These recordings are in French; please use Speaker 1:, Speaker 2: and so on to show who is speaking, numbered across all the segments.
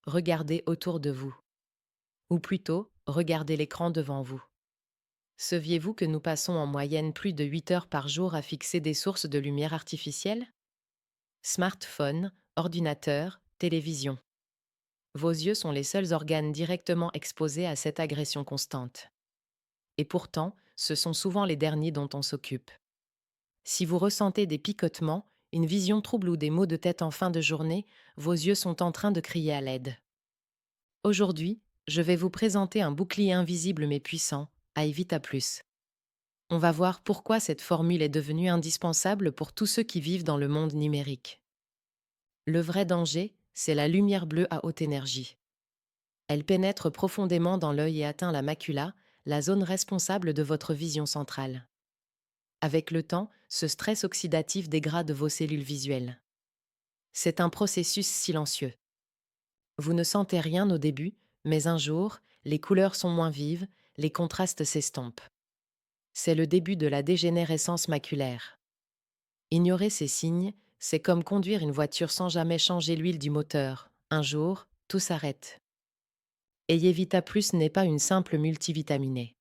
Speaker 1: regardez autour de vous. Ou plutôt, regardez l'écran devant vous. Saviez-vous que nous passons en moyenne plus de 8 heures par jour à fixer des sources de lumière artificielle? Smartphone, ordinateur, télévision. Vos yeux sont les seuls organes directement exposés à cette agression constante. Et pourtant, ce sont souvent les derniers dont on s'occupe. Si vous ressentez des picotements, une vision trouble ou des maux de tête en fin de journée, vos yeux sont en train de crier à l'aide. Aujourd'hui, je vais vous présenter un bouclier invisible mais puissant, Eye-Vita Plus. On va voir pourquoi cette formule est devenue indispensable pour tous ceux qui vivent dans le monde numérique. Le vrai danger, c'est la lumière bleue à haute énergie. Elle pénètre profondément dans l'œil et atteint la macula, la zone responsable de votre vision centrale. Avec le temps, ce stress oxydatif dégrade vos cellules visuelles. C'est un processus silencieux. Vous ne sentez rien au début, mais un jour, les couleurs sont moins vives, les contrastes s'estompent. C'est le début de la dégénérescence maculaire. Ignorer ces signes, c'est comme conduire une voiture sans jamais changer l'huile du moteur. Un jour, tout s'arrête. Ayez Vita Plus n'est pas une simple multivitaminée.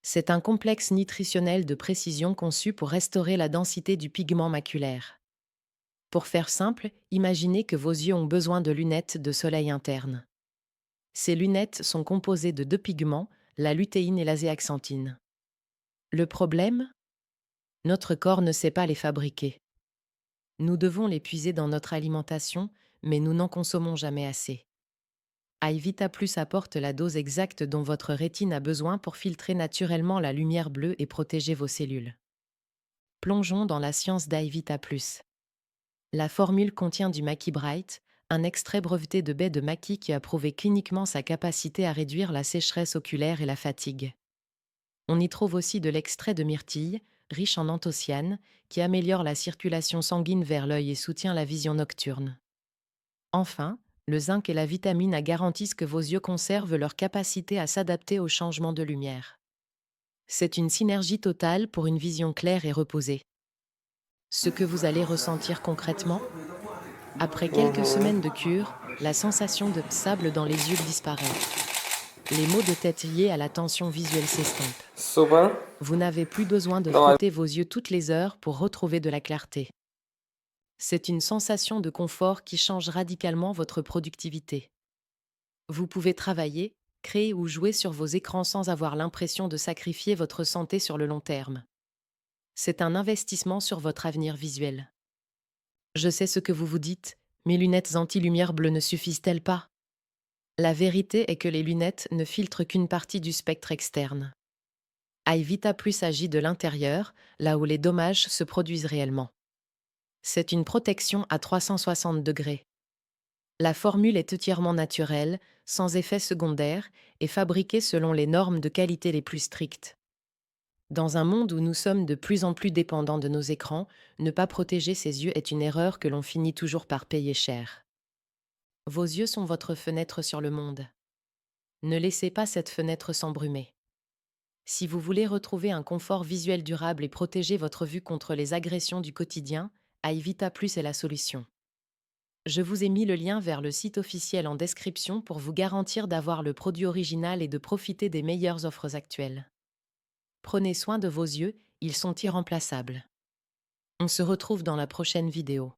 Speaker 1: C'est un complexe nutritionnel de précision conçu pour restaurer la densité du pigment maculaire. Pour faire simple, imaginez que vos yeux ont besoin de lunettes de soleil interne. Ces lunettes sont composées de deux pigments, la lutéine et la zéaxanthine. Le problème? Notre corps ne sait pas les fabriquer. Nous devons les puiser dans notre alimentation, mais nous n'en consommons jamais assez. iVita Plus apporte la dose exacte dont votre rétine a besoin pour filtrer naturellement la lumière bleue et protéger vos cellules. Plongeons dans la science d'iVita Plus. La formule contient du Maki Bright, un extrait breveté de baie de Maki qui a prouvé cliniquement sa capacité à réduire la sécheresse oculaire et la fatigue. On y trouve aussi de l'extrait de myrtille, riche en anthocyanes, qui améliore la circulation sanguine vers l'œil et soutient la vision nocturne. Enfin, le zinc et la vitamine A garantissent que vos yeux conservent leur capacité à s'adapter aux changements de lumière. C'est une synergie totale pour une vision claire et reposée. Ce que vous allez ressentir concrètement? Après quelques semaines de cure, la sensation de sable dans les yeux disparaît. Les maux de tête liés à la tension visuelle s'estompent.
Speaker 2: Super.
Speaker 1: Vous n'avez plus besoin de
Speaker 2: No,
Speaker 1: frotter vos yeux toutes les heures pour retrouver de la clarté. C'est une sensation de confort qui change radicalement votre productivité. Vous pouvez travailler, créer ou jouer sur vos écrans sans avoir l'impression de sacrifier votre santé sur le long terme. C'est un investissement sur votre avenir visuel. Je sais ce que vous vous dites, mes lunettes anti-lumière bleue ne suffisent-elles pas? La vérité est que les lunettes ne filtrent qu'une partie du spectre externe. iVita Plus agit de l'intérieur, là où les dommages se produisent réellement. C'est une protection à 360 degrés. La formule est entièrement naturelle, sans effet secondaire, et fabriquée selon les normes de qualité les plus strictes. Dans un monde où nous sommes de plus en plus dépendants de nos écrans, ne pas protéger ses yeux est une erreur que l'on finit toujours par payer cher. Vos yeux sont votre fenêtre sur le monde. Ne laissez pas cette fenêtre s'embrumer. Si vous voulez retrouver un confort visuel durable et protéger votre vue contre les agressions du quotidien, iVita Plus est la solution. Je vous ai mis le lien vers le site officiel en description pour vous garantir d'avoir le produit original et de profiter des meilleures offres actuelles. Prenez soin de vos yeux, ils sont irremplaçables. On se retrouve dans la prochaine vidéo.